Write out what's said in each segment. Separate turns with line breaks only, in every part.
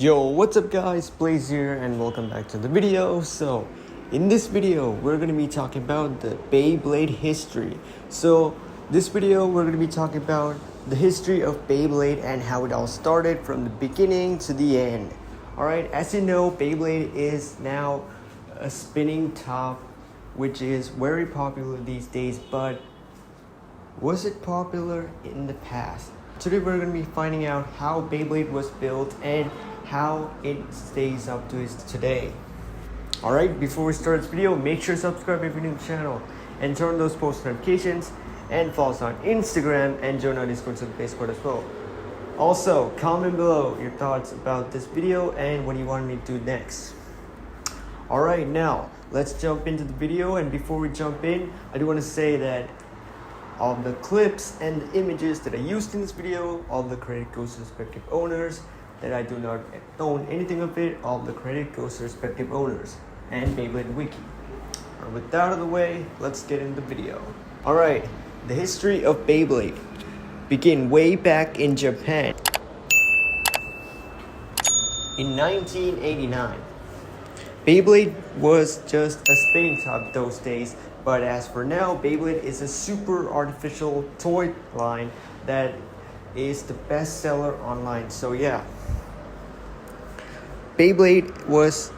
Yo, what's up guys, Blaze here and welcome back to the video. So, in this video, we're going to be talking about the Beyblade history. So, this video, we're going to be talking about the history of Beyblade and how it all started from the beginning to the end. Alright, as you know, Beyblade is now a spinning top, which is very popular these days, but was it popular in the past? Today we're going to be finding out how Beyblade was built and how it stays up to its today. Alright, before we start this video, make sure to subscribe if you're new to the channel and turn on those post notifications and follow us on Instagram and join our Discord and Discord as well. Also, comment below your thoughts about this video and what you want me to do next. Alright, now let's jump into the video, and before we jump in, I do want to say that all the clips and the images that I used in this video, all the credit goes to respective owners. That I do not own anything of it, all the credit goes to respective owners and Beyblade Wiki. Alright, with that out of the way, let's get into the video. Alright, the history of Beyblade begin way back in Japan in 1989. Beyblade was just a spinning top those days, but as for now, Beyblade is a super artificial toy line that is the best seller online. So yeah, Beyblade was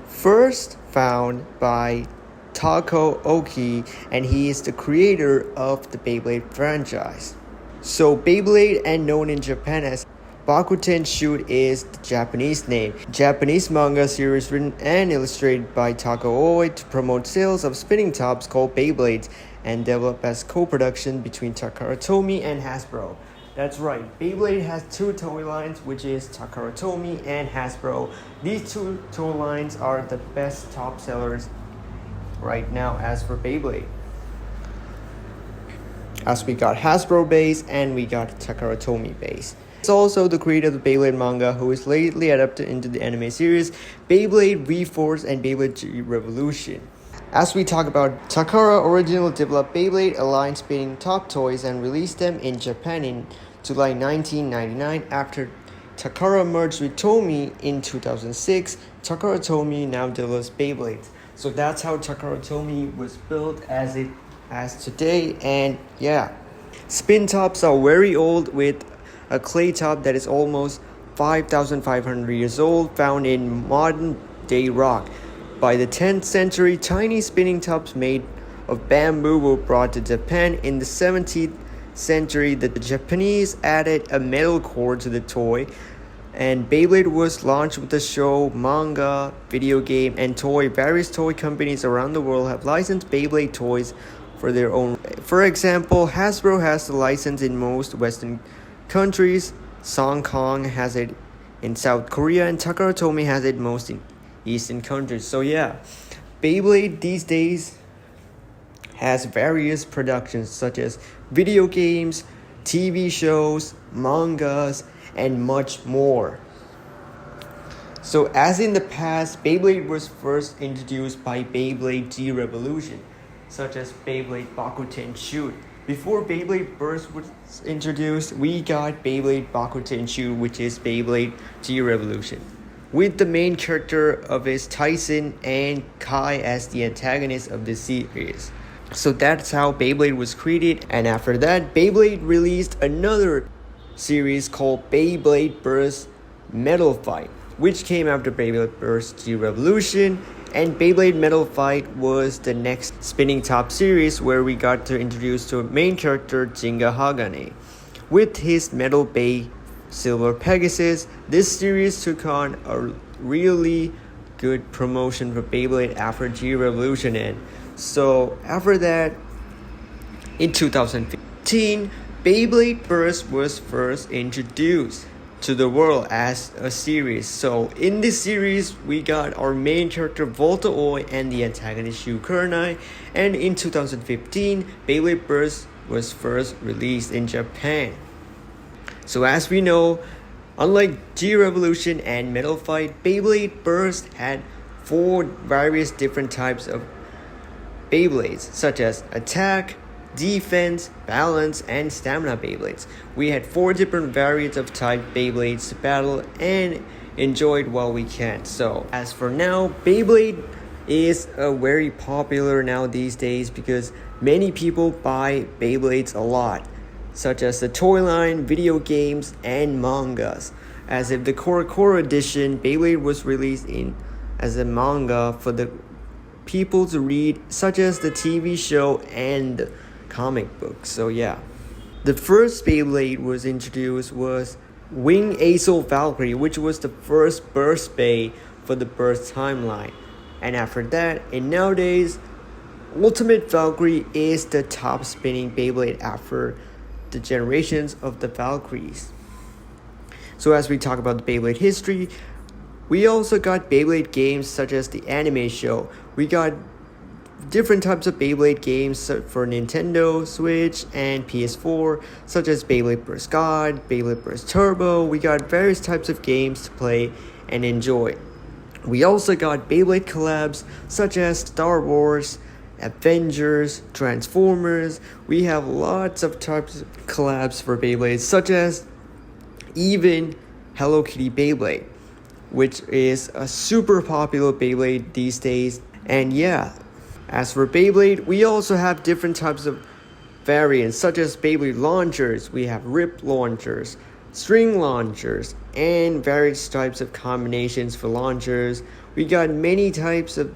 first found by Takao Oki, and he is the creator of the Beyblade franchise. So Beyblade, and known in Japan as Bakuten Shoot, is the Japanese name. Japanese manga series written and illustrated by Takao Oe to promote sales of spinning tops called Beyblades, and developed as co-production between Takara Tomy and Hasbro. That's right, Beyblade has two toy lines, which is Takara Tomy and Hasbro. These two toy lines are the best top sellers right now as for Beyblade. As we got Hasbro base and we got Takara Tomy base. It's also the creator of the Beyblade manga, who is lately adapted into the anime series Beyblade Reforce and Beyblade G Revolution. As we talk about, Takara originally developed Beyblade, a line spinning top toys, and released them in Japan in July 1999. After Takara merged with Tomy in 2006, Takara Tomy now develops Beyblades. So that's how Takara Tomy was built as it as today. And yeah, spin tops are very old, with a clay top that is almost 5,500 years old, found in modern day rock. By the 10th century, tiny spinning tops made of bamboo were brought to Japan. In the 17th century, the Japanese added a metal core to the toy, and Beyblade was launched with the show, manga, video game, and toy. Various toy companies around the world have licensed Beyblade toys for their own. For example, Hasbro has the license in most Western countries, Hong Kong has it in South Korea, and Takara Tomy has it most in Eastern countries. So yeah, Beyblade these days has various productions such as video games, TV shows, mangas, and much more. So as in the past, Beyblade was first introduced by Beyblade G Revolution, such as Beyblade Bakuten Shoot. Before Beyblade Burst was introduced, we got Beyblade Bakuten Shoot, which is Beyblade G Revolution, with the main character of is Tyson and Kai as the antagonists of the series. So that's how Beyblade was created, and after that, Beyblade released another series called Beyblade Burst Metal Fight, which came after Beyblade Burst G Revolution, and Beyblade Metal Fight was the next spinning top series where we got to introduce to a main character Jinga Hagane. With his Metal Bay Silver Pegasus, this series took on a really good promotion for Beyblade after G Revolution ended. So after that, in 2015, Beyblade Burst was first introduced to the world as a series. So in this series, we got our main character Volta Oi and the antagonist Shu Kurenai. And in 2015, Beyblade Burst was first released in Japan. So as we know, unlike G Revolution and Metal Fight, Beyblade Burst had 4 various different types of Beyblades, such as attack, defense, balance, and stamina Beyblades. We had 4 different variants of type Beyblades to battle, and enjoy it while we can. So as for now, Beyblade is very popular now these days because many people buy Beyblades a lot, such as the toy line, video games, and mangas. As if the Core edition, Beyblade was released as a manga for the people to read, such as the TV show and comic books. So yeah. The first Beyblade was introduced was Wing Aso Valkyrie, which was the first burst Bay for the Burst timeline. And after that, and nowadays, Ultimate Valkyrie is the top spinning Beyblade after the generations of the Valkyries. So as we talk about the Beyblade history, we also got Beyblade games such as the anime show. We got different types of Beyblade games for Nintendo, Switch, and PS4, such as Beyblade Burst God, Beyblade Burst Turbo. We got various types of games to play and enjoy. We also got Beyblade collabs such as Star Wars, Avengers, Transformers. We have lots of types of collabs for Beyblades, such as even Hello Kitty Beyblade, which is a super popular Beyblade these days. And yeah, as for Beyblade, we also have different types of variants, such as Beyblade launchers. We have rip launchers, string launchers, and various types of combinations for launchers. We got many types of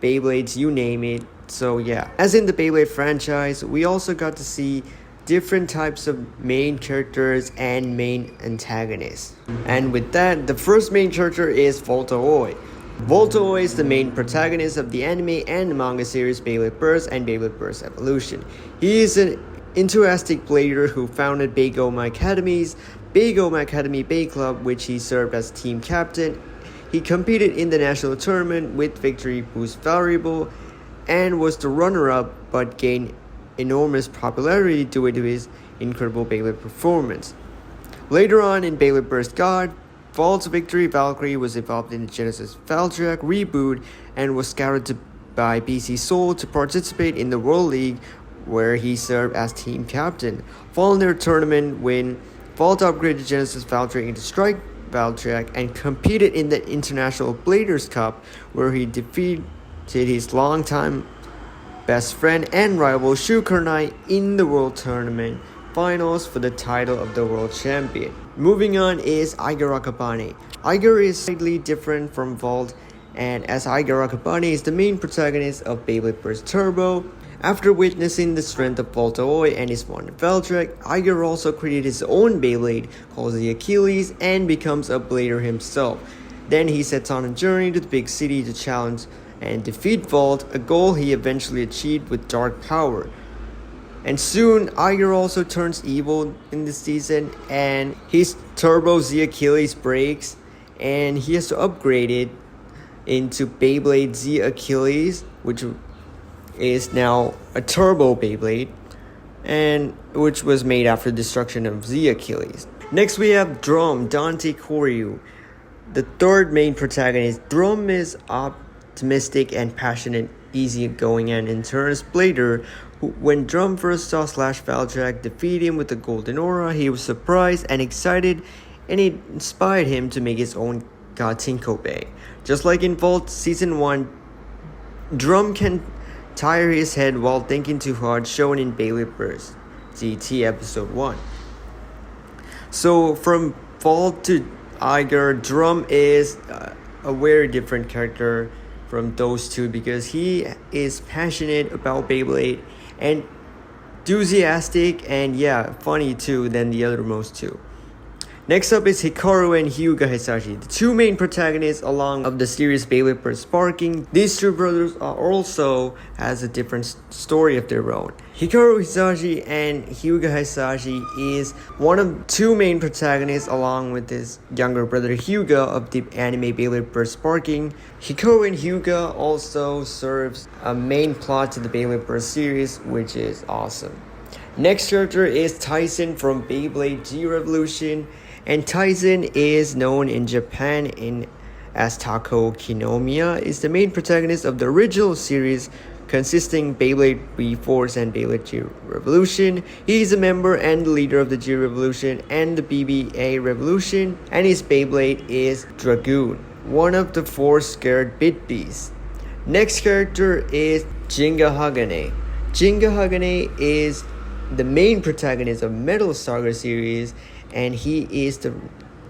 Beyblades, you name it. So yeah, as in the Beyblade franchise, we also got to see different types of main characters and main antagonists. And with that, the first main character is Volta-Oi. Volta-Oi is the main protagonist of the anime and manga series Beyblade Burst and Beyblade Burst Evolution. He is an enthusiastic blader who founded Beigoma Academy's Beigoma Academy Bay Club, which he served as team captain. He competed in the national tournament with victory boost variable and was the runner-up, but gained enormous popularity due to his incredible Beyblade performance. Later on in Beyblade Burst God, Vault's Victory Valkyrie was involved in the Genesis Valtryek reboot and was scouted by BC Seoul to participate in the World League, where he served as team captain. Following their tournament win, Vault upgraded Genesis Valtryek into Strike Valtryek and competed in the International Bladers Cup, where he defeated his longtime best friend and rival Shu Kurnai in the World Tournament Finals for the title of the World Champion. Moving on is Aiger Akabane. Aiger is slightly different from Vault, and as Aiger Akabane is the main protagonist of Beyblade Burst Turbo. After witnessing the strength of Volta-Oi and his one Valtryek, Aiger also created his own Beyblade called the Achilles and becomes a blader himself. Then he sets on a journey to the big city to challenge and defeat Vault, a goal he eventually achieved with dark power. And soon, Aiger also turns evil in this season, and his Turbo Z Achilles breaks, and he has to upgrade it into Beyblade Z Achilles, which is now a Turbo Beyblade, and which was made after the destruction of Z Achilles. Next we have Drum Dante Koryu, the third main protagonist. Drum is optimistic and passionate, easygoing and intense blader. When Drum first saw Slash Valtryek defeat him with the Golden Aura, he was surprised and excited, and it inspired him to make his own Gatinko Bay. Just like in Vault Season 1, Drum can tire his head while thinking too hard, shown in Beyblade Burst GT Episode 1. So from Vault to Aiger, Drum is a very different character from those two because he is passionate about Beyblade and enthusiastic and funny too than the othermost two. Next up is Hikaru and Hyuga Hisashi, the two main protagonists along of the series Beyblade Burst Sparking. These two brothers are also has a different story of their own. Hikaru Hisashi and Hyuga Hisashi is one of two main protagonists along with his younger brother Hyuga of the anime Beyblade Burst Sparking. Hikaru and Hyuga also serves a main plot to the Beyblade Burst series, which is awesome. Next character is Tyson from Beyblade G Revolution, and Tyson is known in Japan as Tako Kinomiya, is the main protagonist of the original series consisting Beyblade V-Force and Beyblade G Revolution. He is a member and the leader of the G Revolution and the BBA Revolution, and his Beyblade is Dragoon, one of the 4 scared bit beasts. Next character is Jinga Hagane. Jinga Hagane is the main protagonist of Metal Saga series, and he is the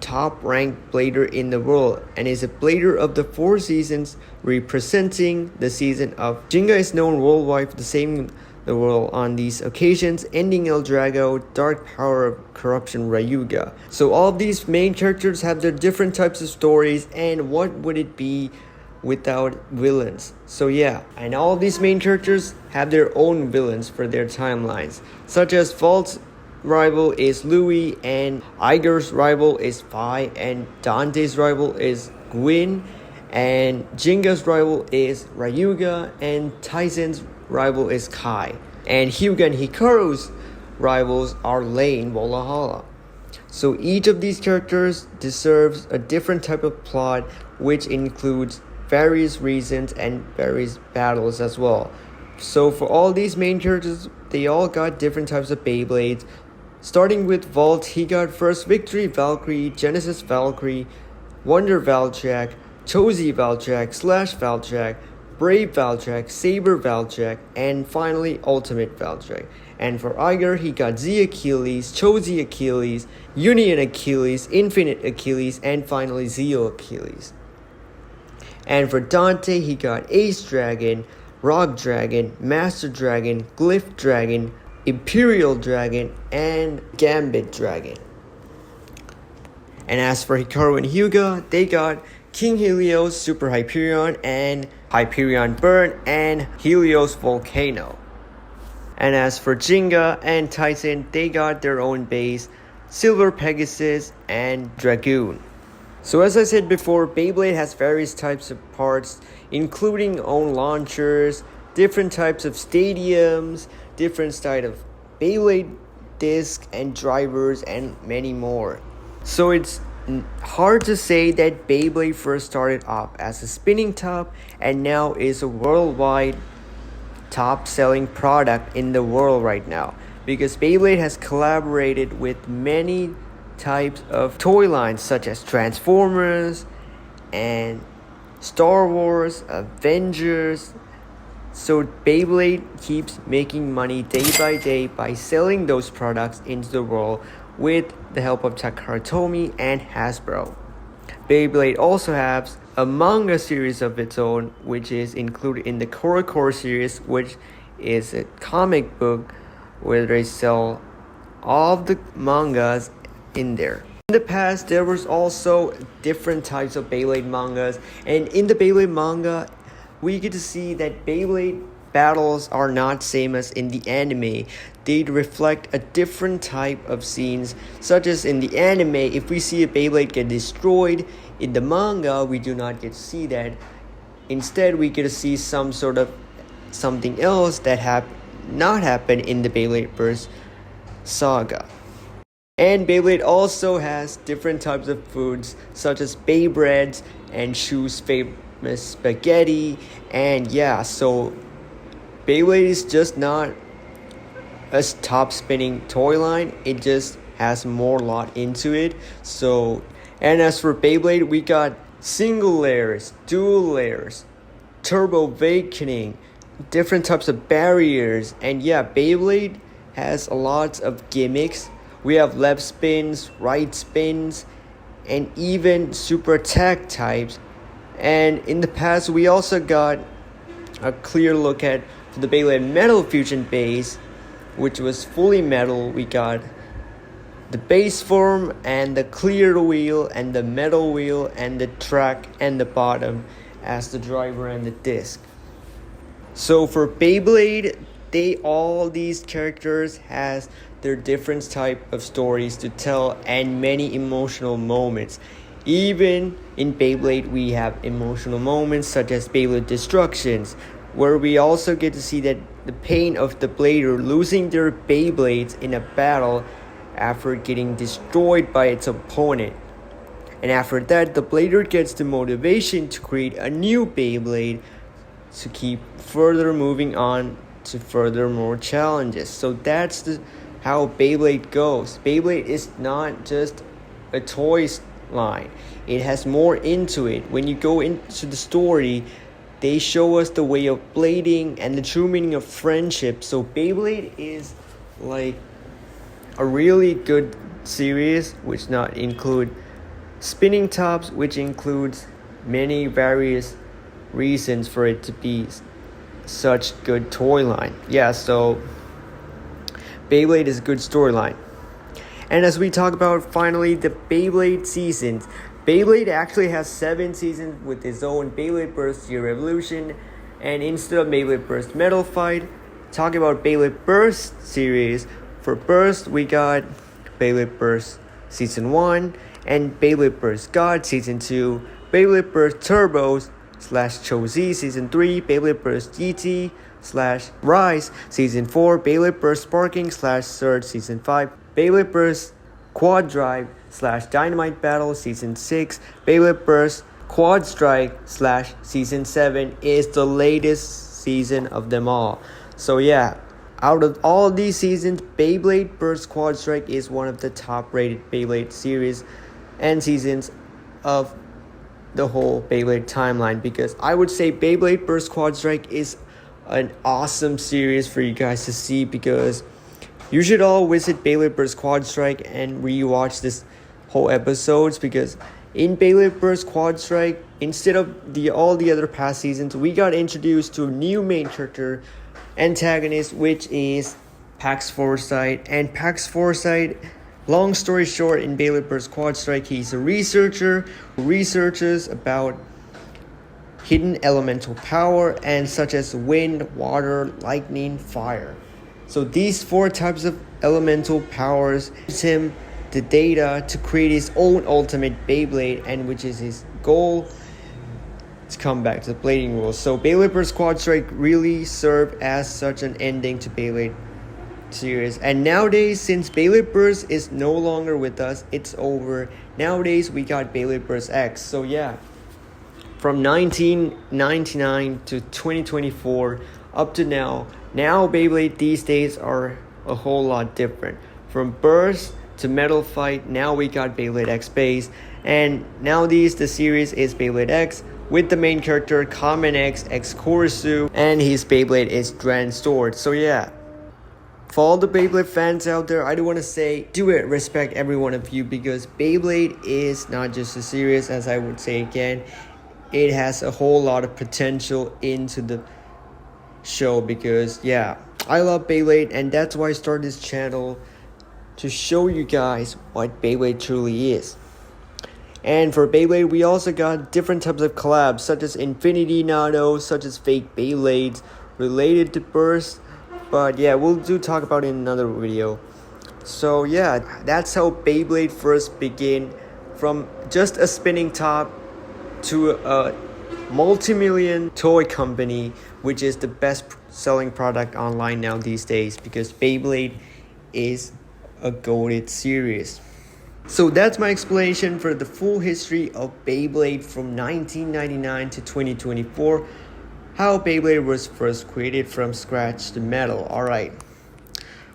top ranked blader in the world and is a blader of the 4 seasons, representing the season of Jinga is known worldwide for the saving the world on these occasions, ending El Drago, dark power of corruption Ryuga. So all of these main characters have their different types of stories, and what would it be without villains? So yeah, and all of these main characters have their own villains for their timelines, such as Vault's rival is Louis, and Iger's rival is Vi, and Dante's rival is Gwyn, and Jinga's rival is Ryuga, and Tyson's rival is Kai, and Hyuga and Hikaru's rivals are Lane Valhalla. So each of these characters deserves a different type of plot, which includes various reasons and various battles as well. So for all these main characters, they all got different types of Beyblades. Starting with Vault, he got first Victory Valkyrie, Genesis Valkyrie, Wonder Valtrak, Josie Valtrak, Slash Valtrak, Brave Valtrak, Saber Valtrak, and finally Ultimate Valtrak. And for Iger, he got Z Achilles, Josie Achilles, Union Achilles, Infinite Achilles, and finally Zeo Achilles. And for Dante, he got Ace Dragon, Rock Dragon, Master Dragon, Glyph Dragon, Imperial Dragon, and Gambit Dragon. And as for Hikaru and Hyuga, they got King Helios, Super Hyperion, and Hyperion Burn, and Helios Volcano. And as for Jinga and Tyson, they got their own base, Silver Pegasus, and Dragoon. So as I said before, Beyblade has various types of parts, including own launchers, different types of stadiums, different types of Beyblade discs and drivers, and many more. So it's hard to say that Beyblade first started off as a spinning top and now is a worldwide top selling product in the world right now, because Beyblade has collaborated with many types of toy lines such as Transformers and Star Wars, Avengers. So Beyblade keeps making money day by day by selling those products into the world with the help of Takara Tomy and Hasbro. Beyblade also has a manga series of its own, which is included in the Core series, which is a comic book where they sell all of the mangas in there. In the past, there was also different types of Beyblade mangas, and in the Beyblade manga, we get to see that Beyblade battles are not same as in the anime. They reflect a different type of scenes, such as in the anime, if we see a Beyblade get destroyed, in the manga, we do not get to see that. Instead, we get to see some sort of something else that not happened in the Beyblade Burst saga. And Beyblade also has different types of foods, such as Beybreads and Shu's famous spaghetti. And yeah, so Beyblade is just not a top spinning toy line, it just has more lot into it. So, and as for Beyblade, we got single layers, dual layers, turbo awakening, different types of barriers. And yeah, Beyblade has a lot of gimmicks. We have left spins, right spins, and even super attack types. And in the past, we also got a clear look at the Beyblade Metal Fusion base, which was fully metal. We got the base form and the clear wheel and the metal wheel and the track and the bottom as the driver and the disc. So for Beyblade, all these characters has their different type of stories to tell and many emotional moments. Even in Beyblade, we have emotional moments such as Beyblade Destructions, where we also get to see that the pain of the blader losing their Beyblades in a battle after getting destroyed by its opponent. And after that, the blader gets the motivation to create a new Beyblade to keep further moving on to further more challenges. So that's how Beyblade goes. Beyblade is not just a toys line. It has more into it. When you go into the story, they show us the way of blading and the true meaning of friendship. So Beyblade is like a really good series, which not include spinning tops, which includes many various reasons for it to be such good toy line. Yeah, so Beyblade is a good storyline. And as we talk about finally the Beyblade seasons, Beyblade actually has 7 seasons with its own Beyblade Burst Year Revolution, and instead of Beyblade Burst Metal Fight, talking about Beyblade Burst series, for Burst we got Beyblade Burst Season 1 and Beyblade Burst God Season 2, Beyblade Burst Turbos / Cho-Z Season 3, Beyblade Burst GT / Rise Season 4, Beyblade Burst Sparking / Surge Season 5, Beyblade Burst Quad Drive / Dynamite Battle Season 6, Beyblade Burst Quad Strike / Season 7 is the latest season of them all. So yeah, out of all of these seasons, Beyblade Burst Quad Strike is one of the top rated Beyblade series and seasons of the whole Beyblade timeline, because I would say Beyblade Burst Quad Strike is an awesome series for you guys to see, because you should all visit Beyblade Burst Quad Strike and rewatch this whole episodes, because in Beyblade Burst Quad Strike, instead of all the other past seasons, we got introduced to a new main character antagonist, which is Pax Foresight. And Pax Foresight, long story short, in Beyblade Burst Quad Strike, he's a researcher who researches about hidden elemental power and such as wind, water, lightning, fire. So these 4 types of elemental powers gives him the data to create his own ultimate Beyblade, and which is his goal to come back to the blading rules. So Beyblade Burst Quad Strike really served as such an ending to Beyblade series. And nowadays, since Beyblade Burst is no longer with us, it's over. Nowadays we got Beyblade Burst X. So yeah, from 1999 to 2024 up to now Beyblade these days are a whole lot different. From Burst to Metal Fight, now we got Beyblade X Base, and nowadays the series is Beyblade X with the main character Kamen X Kurisu, and his Beyblade is Grand Sword. So yeah, for all the Beyblade fans out there, I do want to say, do it, respect every one of you, because Beyblade is not just a series, as I would say again, it has a whole lot of potential into the show, because yeah, I love Beyblade, and that's why I started this channel, to show you guys what Beyblade truly is. And for Beyblade, we also got different types of collabs, such as Infinity Nado, such as fake Beyblades related to Burst. But yeah, we'll talk about it in another video. So yeah, that's how Beyblade first began, from just a spinning top to a multi-million toy company, which is the best selling product online now these days, because Beyblade is a goated series. So that's my explanation for the full history of Beyblade from 1999 to 2024, how Beyblade was first created from scratch to metal. Alright,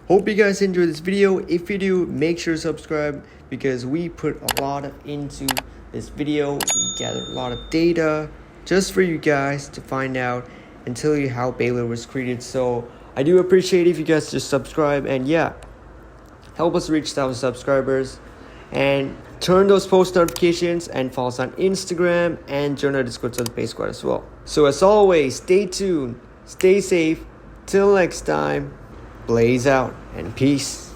hope you guys enjoyed this video. If you do, make sure to subscribe, because we put a lot into this video. We gathered a lot of data just for you guys to find out and tell you how Beyblade was created. So I do appreciate if you guys just subscribe, and yeah, help us reach 1,000 subscribers, and turn those post notifications, and follow us on Instagram, and join our Discord to the Base Squad as well. So as always, stay tuned, stay safe, till next time, blaze out, and peace.